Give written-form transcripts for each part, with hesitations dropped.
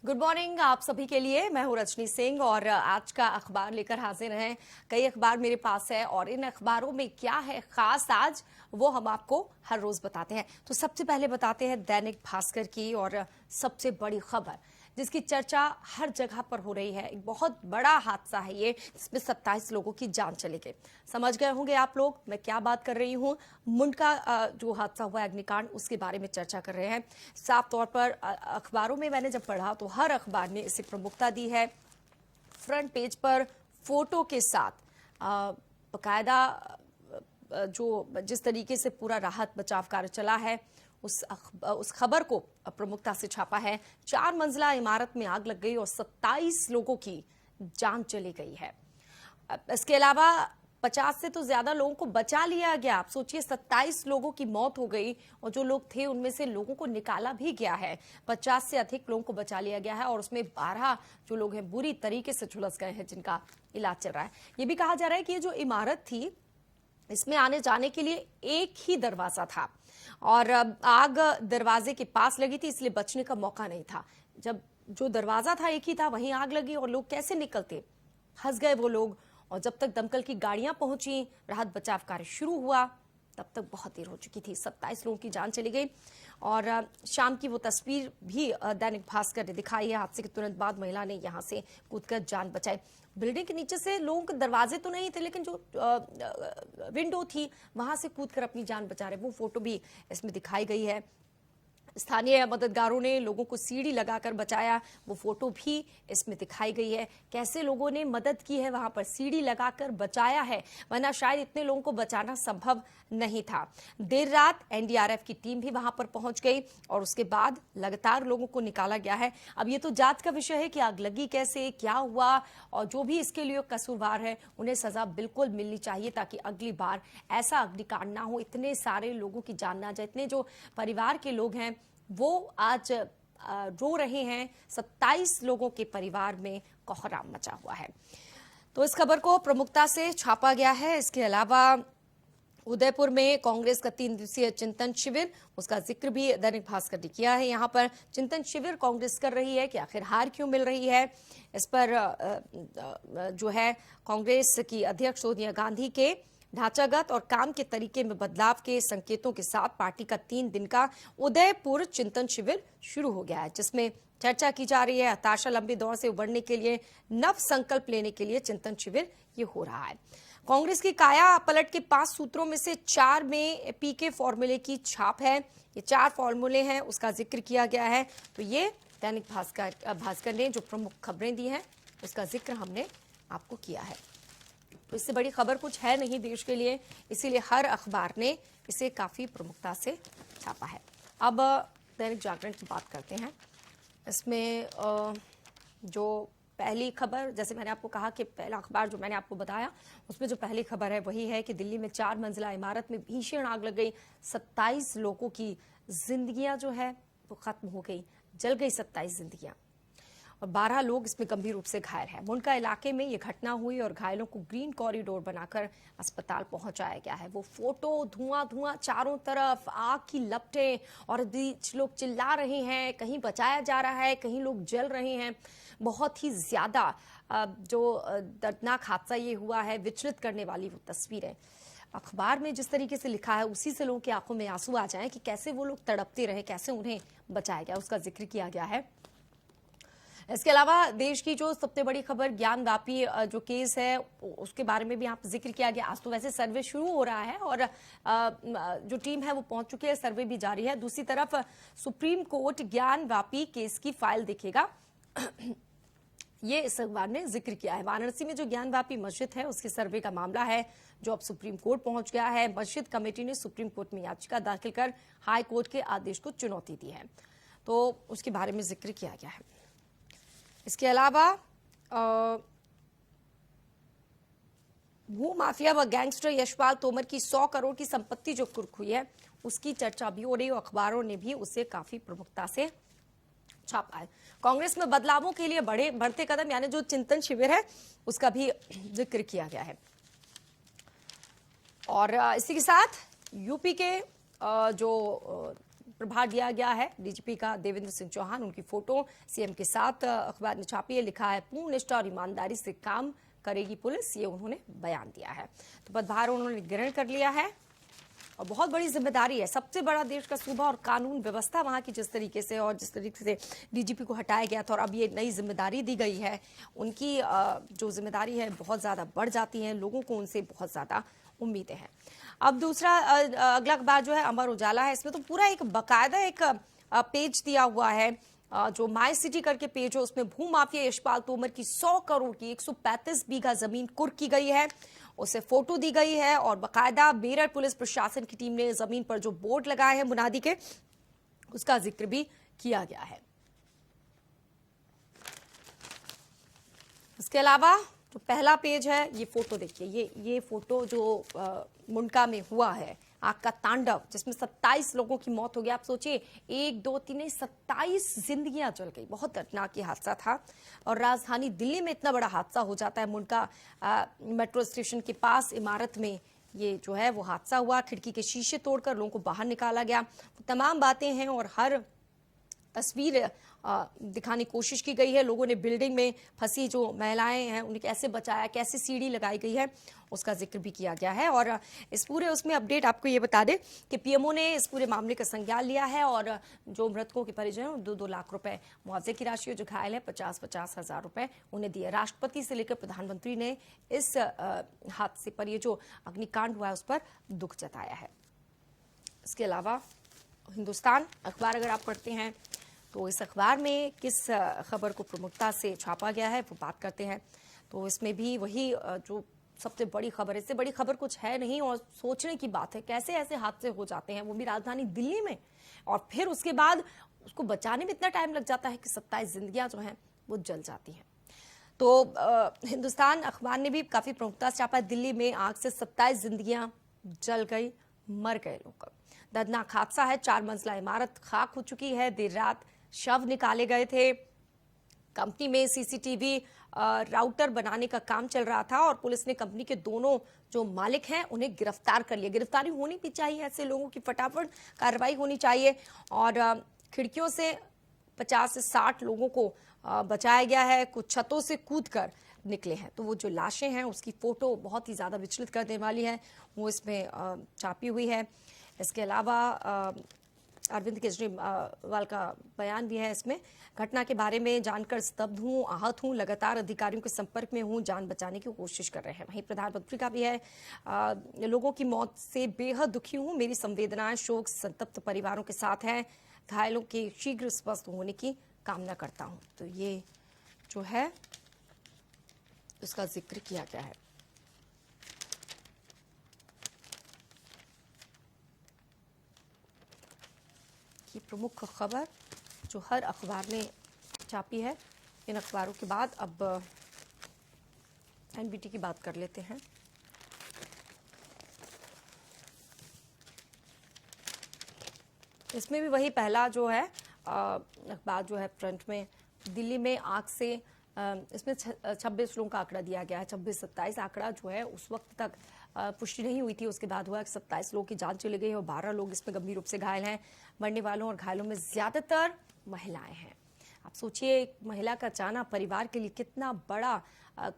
Good morning आप सभी के लिए। मैं हूं रजनी सिंह और आज का अखबार लेकर हाजिर हैं। कई अखबार मेरे पास है और इन अखबारों में क्या है खास आज वो हम आपको हर रोज बताते हैं। तो सबसे पहले बताते हैं दैनिक भास्कर की और सबसे बड़ी खबर जिसकी चर्चा हर जगह पर हो रही है। एक बहुत बड़ा हादसा है ये, जिसमें 27 लोगों की जान चली गई। समझ गए होंगे आप लोग मैं क्या बात कर रही हूं। मुंड का जो हादसा हुआ अग्निकांड, उसके बारे में चर्चा कर रहे हैं। साफ तौर पर अखबारों में मैंने जब पढ़ा तो हर अखबार ने इसे प्रमुखता दी है। फ्रंट पेज पर फोटो के साथ बकायदा जो जिस तरीके से पूरा राहत बचाव कार्य चला है उस खबर को प्रमुखता से छापा है। 4 मंजिला इमारत में आग लग गई और 27 लोगों की जान चली गई है। इसके अलावा 50 से तो ज्यादा लोगों को बचा लिया गया। आप सोचिए 27 लोगों की मौत हो गई और जो लोग थे उनमें से लोगों को निकाला भी गया है। 50 से अधिक लोगों को बचा लिया गया है और उसमें 12 जो लोग हैं बुरी तरीके से झुलस गए हैं, जिनका इलाज चल रहा है। ये भी कहा जा रहा है कि ये जो इमारत थी इसमें आने जाने के लिए एक ही दरवाजा था और आग दरवाजे के पास लगी थी, इसलिए बचने का मौका नहीं था। जब जो दरवाजा था एक ही था, वहीं आग लगी और लोग कैसे निकलते, फंस गए वो लोग। और जब तक दमकल की गाड़ियां पहुंची, राहत बचाव कार्य शुरू हुआ, तब तक बहुत देर हो चुकी थी। 27 लोगों की जान चली गई। और शाम की वो तस्वीर भी दैनिक भास्कर ने दिखाई है। हादसे के तुरंत बाद महिला ने यहां से कूदकर जान बचाई। बिल्डिंग के नीचे से लोगों के दरवाजे तो नहीं थे, लेकिन जो विंडो थी वहां से कूदकर अपनी जान बचा रहे, वो फोटो भी इसमें दिखाई गई है। स्थानीय मददगारों ने लोगों को सीढ़ी लगाकर बचाया, वो फोटो भी इसमें दिखाई गई है। कैसे लोगों ने मदद की है, वहां पर सीढ़ी लगाकर बचाया है, वरना शायद इतने लोगों को बचाना संभव नहीं था। देर रात एनडीआरएफ की टीम भी वहां पर पहुंच गई और उसके बाद लगातार लोगों को निकाला गया है। अब ये तो जांच का विषय है कि आग लगी कैसे, क्या हुआ, और जो भी इसके लिए कसूरवार है उन्हें सजा बिल्कुल मिलनी चाहिए, ताकि अगली बार ऐसा अग्निकांड ना हो, इतने सारे लोगों की जान ना जाए। इतने जो परिवार के लोग हैं वो आज रो रहे हैं। 27 लोगों के परिवार में कोहराम मचा हुआ है। तो इस खबर को प्रमुखता से छापा गया है। इसके अलावा उदयपुर में कांग्रेस का 3 दिवसीय चिंतन शिविर, उसका जिक्र भी दैनिक भास्कर ने किया है। यहां पर चिंतन शिविर कांग्रेस कर रही है कि आखिर हार क्यों मिल रही है। इस पर जो है कांग्रेस की अध्यक्ष सोनिया गांधी के ढांचागत और काम के तरीके में बदलाव के संकेतों के साथ पार्टी का 3 दिन का उदयपुर चिंतन शिविर शुरू हो गया है, जिसमें चर्चा की जा रही है। हताशा लंबी दौर से उबरने के लिए, नव संकल्प लेने के लिए चिंतन शिविर ये हो रहा है। कांग्रेस की काया पलट के 5 सूत्रों में से 4 में पीके फॉर्मूले की छाप है। ये 4 फॉर्मूले हैं, उसका जिक्र किया गया है। तो ये दैनिक भास्कर ने जो प्रमुख खबरें दी हैं उसका जिक्र हमने आपको किया है। तो इससे बड़ी खबर कुछ है नहीं देश के लिए, इसीलिए हर अखबार ने इसे काफी प्रमुखता से छापा है। अब दैनिक जागरण की बात करते हैं। इसमें जो पहली खबर, जैसे मैंने आपको कहा कि पहला अखबार जो मैंने आपको बताया उसमें जो पहली खबर है वही है कि दिल्ली में 4 मंजिला इमारत में भीषण आग लग गई। 27 लोगों की जिंदगियां जो है वो खत्म हो गई, जल गई 27 जिंदगियां और 12 लोग इसमें गंभीर रूप से घायल हैं। मुंडका इलाके में ये घटना हुई और घायलों को ग्रीन कॉरिडोर बनाकर अस्पताल पहुंचाया गया है। वो फोटो, धुआं धुआं चारों तरफ, आग की लपटें और बीच लोग चिल्ला रहे हैं, कहीं बचाया जा रहा है, कहीं लोग जल रहे हैं। बहुत ही ज्यादा जो दर्दनाक हादसा ये हुआ है, विचलित करने वाली वो तस्वीरें। अखबार में जिस तरीके से लिखा है उसी से लोगों की आंखों में आंसू आ जाएं कि कैसे वो लोग तड़पते रहे, कैसे उन्हें बचाया गया, उसका जिक्र किया गया है। इसके अलावा देश की जो सबसे बड़ी खबर ज्ञानवापी जो केस है उसके बारे में भी यहाँ पर जिक्र किया गया। आज तो वैसे सर्वे शुरू हो रहा है और जो टीम है वो पहुंच चुकी है, सर्वे भी जारी है। दूसरी तरफ सुप्रीम कोर्ट ज्ञानवापी केस की फाइल देखेगा, ये इस अखबार ने जिक्र किया है। वाराणसी में जो ज्ञानवापी मस्जिद है उसके सर्वे का मामला है जो अब सुप्रीम कोर्ट पहुंच गया है। मस्जिद कमेटी ने सुप्रीम कोर्ट में याचिका दाखिल कर हाई कोर्ट के आदेश को चुनौती दी है, तो उसके बारे में जिक्र किया गया है। इसके अलावा भू माफिया व गैंगस्टर यशपाल तोमर की 100 करोड़ की संपत्ति जो कुर्क हुई है उसकी चर्चा भी हो रही है। अखबारों ने भी उसे काफी प्रमुखता से छापा है। कांग्रेस में बदलावों के लिए बढ़ते कदम यानी जो चिंतन शिविर है उसका भी जिक्र किया गया है। और इसी के साथ यूपी के जो प्रभार दिया गया है। डीजीपी का देवेंद्र सिंह चौहान, उनकी फोटो सीएम के साथ अखबार ने छापी है। लिखा है, पूर्ण निष्ठा और ईमानदारी से काम करेगी पुलिस, ये उन्होंने बयान दिया है। तो पदभार उन्होंने ग्रहण कर लिया है और बहुत बड़ी जिम्मेदारी है। सबसे बड़ा देश का सूबा और कानून व्यवस्था वहां की जिस तरीके से और जिस तरीके से डीजीपी को हटाया गया था और अब ये नई जिम्मेदारी दी गई है, उनकी जो जिम्मेदारी है बहुत ज्यादा बढ़ जाती है। लोगों को उनसे बहुत ज्यादा उम्मीदें हैं। अब दूसरा अगला अखबार जो है अमर उजाला है। इसमें तो पूरा एक बाकायदा एक पेज दिया हुआ है, जो माई सिटी करके पेज है, उसमें भूमाफिया यशपाल तोमर की 100 करोड़ की 135 बीघा जमीन कुर्क की गई है। उसे फोटो दी गई है और बाकायदा मेरठ पुलिस प्रशासन की टीम ने जमीन पर जो बोर्ड लगाए हैं मुनादी के, उसका जिक्र भी किया गया है। इसके अलावा जो पहला पेज है, ये फोटो देखिए, ये फोटो जो मुंडका में हुआ है, आग का तांडव, जिसमें 27 लोगों की मौत हो गई। आप सोचिए, 1 2 3 नहीं 27 जिंदगियां जल गई। बहुत दर्दनाक ये हादसा था और राजधानी दिल्ली में इतना बड़ा हादसा हो जाता है। मुंडका मेट्रो स्टेशन के पास इमारत में ये जो है वो हादसा हुआ। खिड़की के शीशे तोड़कर लोगों को बाहर निकाला गया। तमाम बातें हैं और हर तस्वीर दिखाने की कोशिश की गई है। लोगों ने बिल्डिंग में फंसी जो महिलाएं हैं उन्हें कैसे बचाया, कैसे सीढ़ी लगाई गई है, उसका जिक्र भी किया गया है। और इस पूरे उसमें अपडेट आपको ये बता दें कि पीएमओ ने इस पूरे मामले का संज्ञान लिया है और जो मृतकों के परिजन हैं 2-2 लाख रुपए मुआवजे की राशि, जो घायल है 50-50 हजार रुपए उन्हें दिए। राष्ट्रपति से लेकर प्रधानमंत्री ने इस हादसे पर, ये जो अग्निकांड हुआ है उस पर दुख जताया है। इसके अलावा हिंदुस्तान अखबार अगर आप पढ़ते हैं तो इस अखबार में किस खबर को प्रमुखता से छापा गया है वो बात करते हैं। तो इसमें भी वही जो सबसे बड़ी खबर है, इससे बड़ी खबर कुछ है नहीं और सोचने की बात है कैसे ऐसे हादसे हो जाते हैं, वो भी राजधानी दिल्ली में, और फिर उसके बाद उसको बचाने में इतना टाइम लग जाता है कि 27 जिंदगियां जो हैं वो जल जाती हैं। तो हिंदुस्तान अखबार ने भी काफी प्रमुखता से छापा है, दिल्ली में आग से 27 जिंदगियां जल गई, मर गए लोग। दर्दनाक हादसा है, 4 मंजिला इमारत खाक हो चुकी है। देर रात शव निकाले गए थे। कंपनी में सीसीटीवी राउटर बनाने का काम चल रहा था और पुलिस ने कंपनी के दोनों जो मालिक हैं उन्हें गिरफ्तार कर लिया। गिरफ्तारी होनी भी चाहिए, ऐसे लोगों की फटाफट कार्रवाई होनी चाहिए। और खिड़कियों से 50 से 60 लोगों को बचाया गया है, कुछ छतों से कूदकर निकले हैं। तो वो जो लाशें हैं उसकी फोटो बहुत ही ज्यादा विचलित कर देने वाली है, वो इसमें छापी हुई है। इसके अलावा अरविंद केजरीवाल का बयान भी है इसमें। घटना के बारे में जानकर स्तब्ध हूं, आहत हूं, लगातार अधिकारियों के संपर्क में हूं, जान बचाने की कोशिश कर रहे हैं। वहीं प्रधानमंत्री का भी है, लोगों की मौत से बेहद दुखी हूं, मेरी संवेदनाएं शोक संतप्त परिवारों के साथ हैं, घायलों के शीघ्र स्वस्थ होने की कामना करता हूं। तो ये जो है उसका जिक्र किया गया है। की प्रमुख खबर जो हर अखबार ने छापी है। इन अखबारों के बाद अब एनबीटी की बात कर लेते हैं। इसमें भी वही पहला जो है अखबार जो है फ्रंट में, दिल्ली में आग से इसमें 26 लोगों का आंकड़ा दिया गया है। 26-27 आंकड़ा जो है उस वक्त तक पुष्टि नहीं हुई थी, उसके बाद हुआ कि 27 लोगों की जान चली गई और 12 लोग इसमें गंभीर रूप से घायल हैं। मरने वालों और घायलों में ज्यादातर महिलाएं हैं। आप सोचिए, एक महिला का जाना परिवार के लिए कितना बड़ा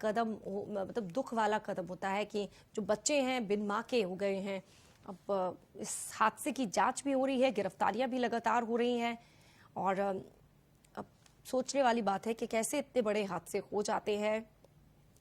कदम, मतलब दुख वाला कदम होता है कि जो बच्चे हैं बिन मां के हो गए हैं। अब इस हादसे की जांच भी हो रही है, गिरफ्तारियां भी लगातार हो रही हैं और अब सोचने वाली बात है कि कैसे इतने बड़े हादसे हो जाते हैं।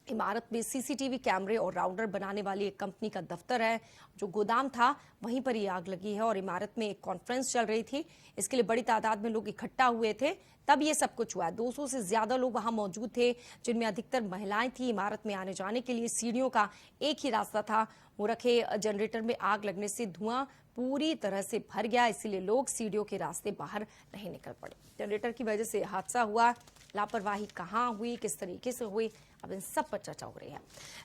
इमारत में सीसीटीवी कैमरे और राउटर बनाने वाली एक कंपनी का दफ्तर है, जो गोदाम था वहीं पर ही आग लगी है और इमारत में एक कॉन्फ्रेंस चल रही थी। इसके लिए बड़ी तादाद में लोग इकट्ठा हुए थे, तब ये सब कुछ हुआ। 200 से ज्यादा लोग वहां मौजूद थे, जिनमें अधिकतर महिलाएं थी। इमारत में आने जाने के लिए सीढ़ियों का एक ही रास्ता था, वो रखे जनरेटर में आग लगने से धुआं पूरी तरह से भर गया, इसीलिए लोग सीढ़ियों के रास्ते बाहर नहीं निकल पड़े। जनरेटर की वजह से हादसा हुआ, लापरवाही कहाँ हुई, किस तरीके से हुई, अब इन सब पर चर्चा हो रही है।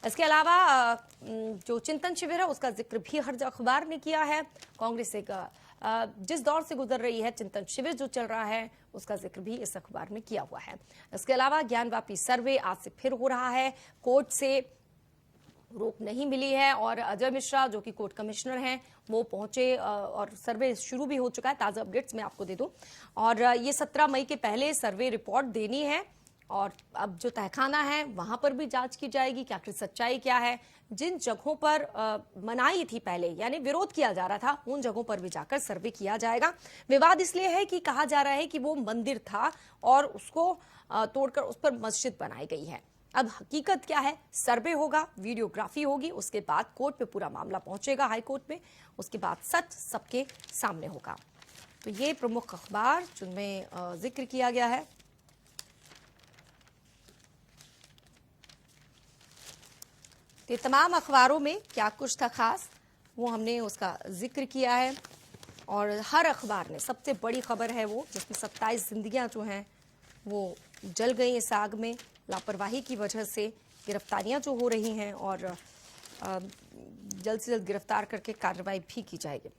इसके अलावा जो चिंतन शिविर है उसका जिक्र भी हर अखबार ने किया है। कांग्रेस एक जिस दौर से गुजर रही है, चिंतन शिविर जो चल रहा है उसका जिक्र भी इस अखबार में किया हुआ है। इसके अलावा ज्ञानवापी सर्वे आज से फिर हो रहा है। कोर्ट से रोक नहीं मिली है और अजय मिश्रा जो कि कोर्ट कमिश्नर हैं वो पहुंचे और सर्वे शुरू भी हो चुका है। ताजा अपडेट्स मैं आपको दे दूं और ये 17 मई के पहले सर्वे रिपोर्ट देनी है और अब जो तहखाना है वहां पर भी जांच की जाएगी कि आखिर सच्चाई क्या है। जिन जगहों पर मनाही थी पहले यानी विरोध किया जा रहा था उन जगहों पर भी जाकर सर्वे किया जाएगा। विवाद इसलिए है कि कहा जा रहा है कि वो मंदिर था और उसको तोड़कर उस पर मस्जिद बनाई गई है। अब हकीकत क्या है, सर्वे होगा, वीडियोग्राफी होगी, उसके बाद कोर्ट पे पूरा मामला पहुंचेगा हाई कोर्ट में, उसके बाद सच सबके सामने होगा। तो ये प्रमुख अखबार जिनमें जिक्र किया गया है। ये तमाम अखबारों में क्या कुछ था खास वो हमने उसका जिक्र किया है और हर अखबार ने सबसे बड़ी खबर है वो जिसमें 27 जिंदगियां जो हैं वो जल गई इस आग में। लापरवाही की वजह से गिरफ्तारियां जो हो रही हैं और जल्द से जल्द गिरफ्तार करके कार्रवाई भी की जाएगी।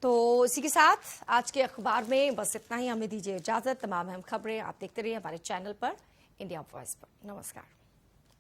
तो इसी के साथ आज के अखबार में बस इतना ही। हमें दीजिए इजाजत। तमाम अहम खबरें आप देखते रहिए हमारे चैनल पर, इंडिया वॉइस पर। नमस्कार।